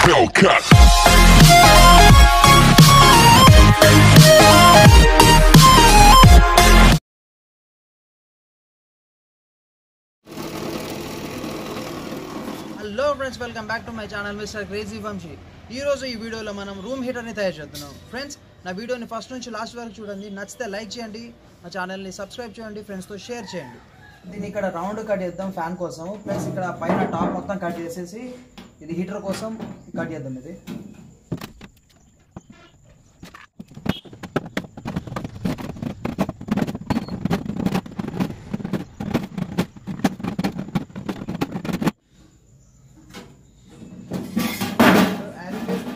Hellcat. Hello friends, welcome back to my channel Mr.crazy vamshi. ఈ రోజు ఈ వీడియోలో మనం రూమ్ హీటర్ ని తయారు చేస్తున్నాం. ఫ్రెండ్స్, నా వీడియోని ఫస్ట్ నుంచి లాస్ట్ వరకు చూడండి. నచ్చితే లైక్ చేయండి, మా ఛానల్ ని సబ్స్క్రైబ్ చేయండి, ఫ్రెండ్స్ తో షేర్ చేయండి. దీన్ని ఇక్కడ రౌండ్ కట్ చేద్దాం ఫ్యాన్ కోసం. ప్లస్ ఇక్కడ పైన టాప్ మొత్తం కట్ చేసేసి ఇది హీటర్ కోసం కట్ చేద్దాం. ఇది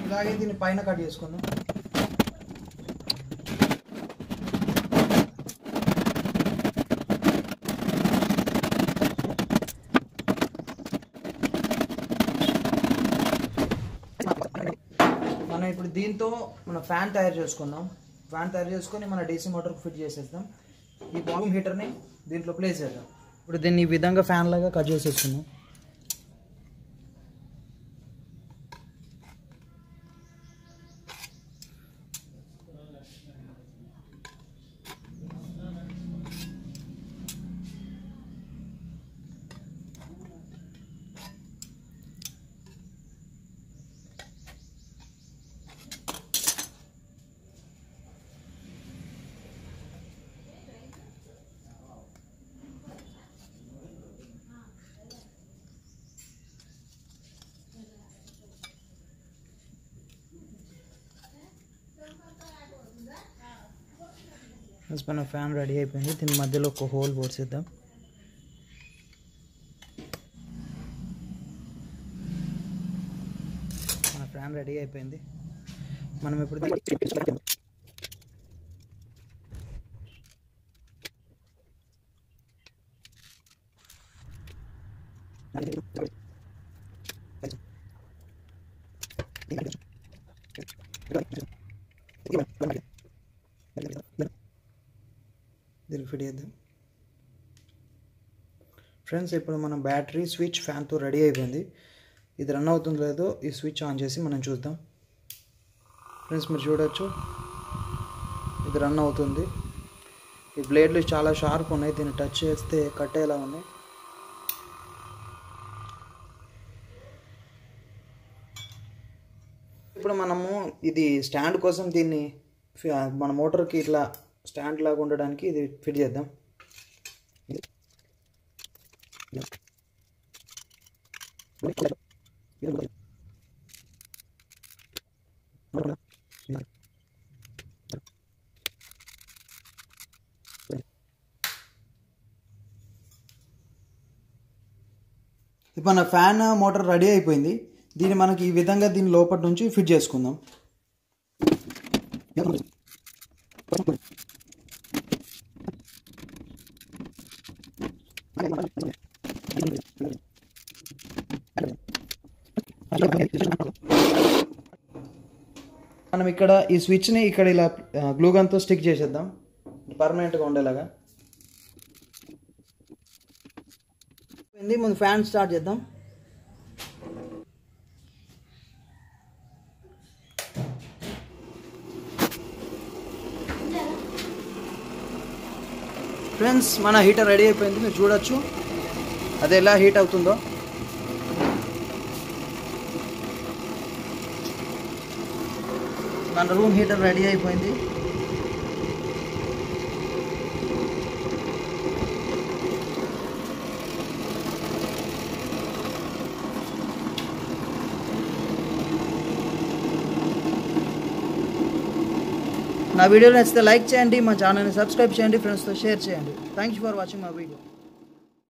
ఇలాగే దీన్ని పైన కట్ చేసుకుందాం. మనం ఇప్పుడు దీంతో మన ఫ్యాన్ తయారు చేసుకుందాం. ఫ్యాన్ తయారు చేసుకొని మన డీసీ మోటార్కి ఫిట్ చేసేద్దాం. ఈ రూమ్ హీటర్ని దీంట్లో ప్లేస్ చేద్దాం. ఇప్పుడు దీన్ని ఈ విధంగా ఫ్యాన్ లాగా కట్ చేసేసుకుందాం. మన ఫ్యాన్ రెడీ అయిపోయింది. దీని మధ్యలో ఒక హోల్ పోసేద్దాం. మన ఫ్యాన్ రెడీ అయిపోయింది. మనం ఇప్పుడు దీన్ని ఫిట్ చేద్దాం. ఫ్రెండ్స్, ఇప్పుడు మన బ్యాటరీ స్విచ్ ఫ్యాన్తో రెడీ అయిపోయింది. ఇది రన్ అవుతుందో లేదో ఈ స్విచ్ ఆన్ చేసి మనం చూద్దాం. ఫ్రెండ్స్, మీరు చూడొచ్చు, ఇది రన్ అవుతుంది. ఈ బ్లేడ్లు చాలా షార్ప్ ఉన్నాయి. దీన్ని టచ్ చేస్తే కట్టేలా ఉన్నాయి. ఇప్పుడు మనము ఇది స్టాండ్ కోసం దీన్ని మన మోటార్కి ఇట్లా స్టాండ్ లాగా ఉండడానికి ఇది ఫిట్ చేద్దాం. ఇప్పుడు మన ఫ్యాన్ మోటార్ రెడీ అయిపోయింది. దీన్ని మనకి ఈ విధంగా దీని లోపల నుంచి ఫిట్ చేసుకుందాం. మనం ఇక్కడ ఈ స్విచ్ని ఇక్కడ ఇలా గ్లూ గన్తో స్టిక్ చేసేద్దాం, పర్మనెంట్గా ఉండేలాగా. ముందు ఫ్యాన్ స్టార్ట్ చేద్దాం. ఫ్రెండ్స్, మన హీటర్ రెడీ అయిపోయింది. మీరు చూడొచ్చు అది ఎలా హీట్ అవుతుందో. మన రూమ్ హీటర్ రెడీ అయిపోయింది. నా వీడియో నచ్చితే లైక్ చేయండి, మా ఛానల్ని సబ్స్క్రైబ్ చేయండి, ఫ్రెండ్స్తో షేర్ చేయండి. Thank you for watching my video.